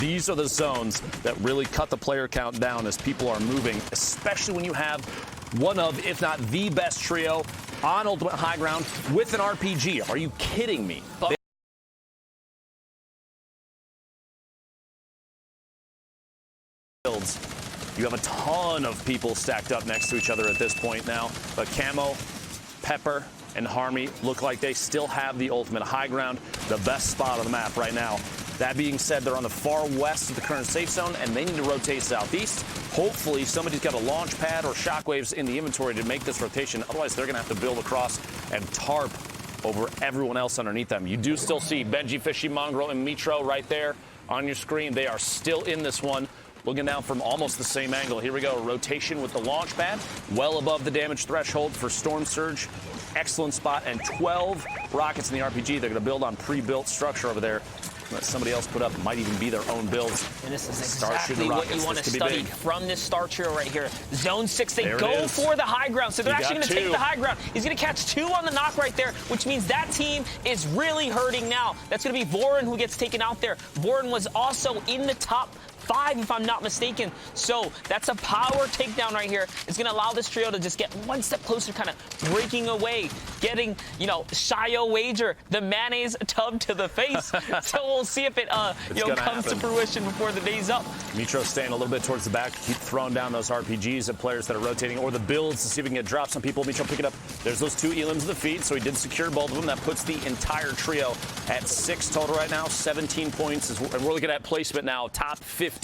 These are the zones that really cut the player count down as people are moving, especially when you have one of, if not the best trio on Ultimate High Ground with an RPG. Are you kidding me? Builds. You have a ton of people stacked up next to each other at this point now, but Camo, Pepper, and Harmy look like they still have the ultimate high ground, the best spot on the map right now. That being said, they're on the far west of the current safe zone, and they need to rotate southeast. Hopefully, somebody's got a launch pad or shockwaves in the inventory to make this rotation. Otherwise, they're going to have to build across and tarp over everyone else underneath them. You do still see Benjyfishy, Mongraal, and Mitro right there on your screen. They are still in this one. Looking down from almost the same angle. Here we go. Rotation with the launch pad. Well above the damage threshold for Storm Surge. Excellent spot. And 12 rockets in the RPG. They're going to build on pre-built structure over there. Let somebody else put up. Might even be their own builds. And this is exactly what you want to study from this star trio right here. Zone 6, they go for the high ground. So they're actually going to take the high ground. He's going to catch 2 on the knock right there, which means that team is really hurting now. That's going to be Vorin who gets taken out there. Vorin was also in the top 5, if I'm not mistaken. So that's a power takedown right here. It's going to allow this trio to just get one step closer, kind of breaking away, getting, you know, Shio Wager, the mayonnaise tub to the face. So we'll see if it, comes to fruition before the day's up. Mitro staying a little bit towards the back, keep throwing down those RPGs at players that are rotating, or the builds to see if we can get drops on people. Mitro pick it up. There's those 2 elims in the feed, so he did secure both of them. That puts the entire trio at 6 total right now, 17 points. And we're looking at placement now, top 15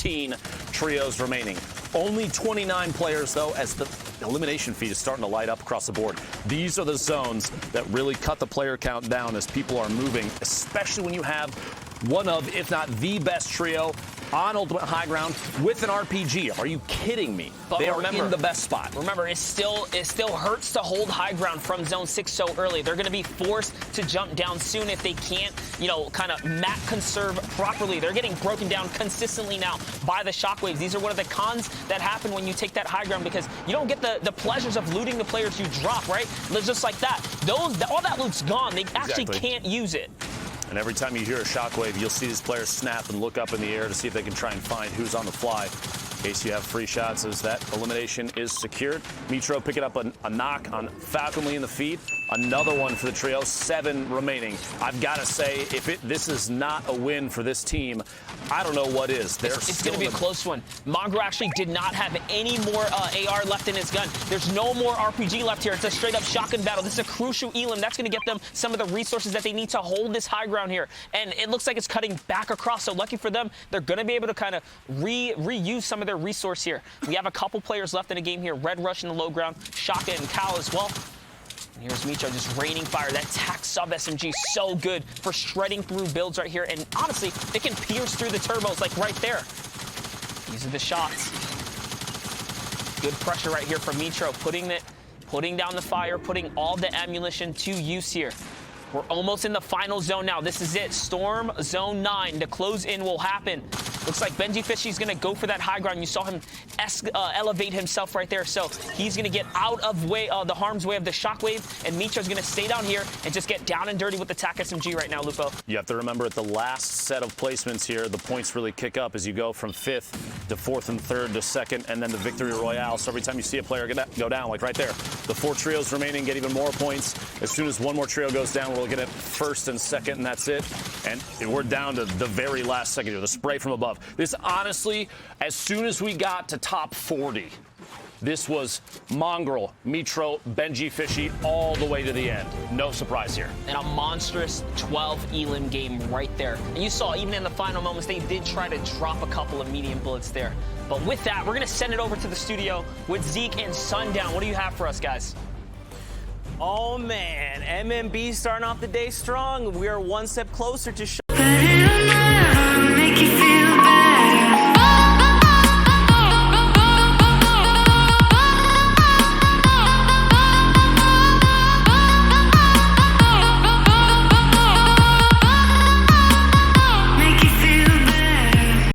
trios remaining. Only 29 players, though, as the elimination feed is starting to light up across the board. These are the zones that really cut the player count down as people are moving, especially when you have one of, if not the best trio on Ultimate High Ground with an RPG. Are you kidding me? But they are in the best spot. Remember, it still hurts to hold high ground from Zone 6 so early. They're going to be forced to jump down soon if they can't, kind of map conserve properly. They're getting broken down consistently now by the shockwaves. These are one of the cons that happen when you take that high ground, because you don't get the pleasures of looting the players you drop, right? Just like that. All that loot's gone. They actually can't use it. And every time you hear a shockwave, you'll see these players snap and look up in the air to see if they can try and find who's on the fly. In case you have free shots, as that elimination is secured. Mitro picking up a knock on Falconly in the feed. Another one for the trio, 7 remaining. I've got to say, if this is not a win for this team, I don't know what is. It's going to be a close one. Mongraal actually did not have any more AR left in his gun. There's no more RPG left here. It's a straight-up shotgun battle. This is a crucial elim. That's going to get them some of the resources that they need to hold this high ground here. And it looks like it's cutting back across, so lucky for them, they're going to be able to kind of reuse some of their resource here. We have a couple players left in the game here. Red Rush in the low ground, Shaka and Cal as well. And here's Mitro just raining fire. That tac sub SMG so good for shredding through builds right here. And honestly, it can pierce through the turbos like right there. These are the shots. Good pressure right here from Mitro, putting down the fire, putting all the ammunition to use here. We're almost in the final zone now. This is it. Storm Zone 9. The close in will happen. Looks like Benjyfishy's going to go for that high ground. You saw him elevate himself right there. So he's going to get out of the harm's way of the shockwave, and Mitro's going to stay down here and just get down and dirty with the TAC SMG right now, Lupo. You have to remember at the last set of placements here, the points really kick up as you go from 5th to 4th and 3rd to 2nd, and then the victory royale. So every time you see a player go down, like right there, the 4 trios remaining get even more points. As soon as one more trio goes down, we're looking at 1st and 2nd, and that's it. And we're down to the very last second here, the spray from above. This honestly, as soon as we got to top 40, this was Mongraal, Mitro, Benjyfishy all the way to the end. No surprise here. And a monstrous 12 elim game right there. And you saw even in the final moments, they did try to drop a couple of medium bullets there. But with that, we're going to send it over to the studio with Zeke and Sundown. What do you have for us, guys? Oh, man. MMB starting off the day strong. We are one step closer to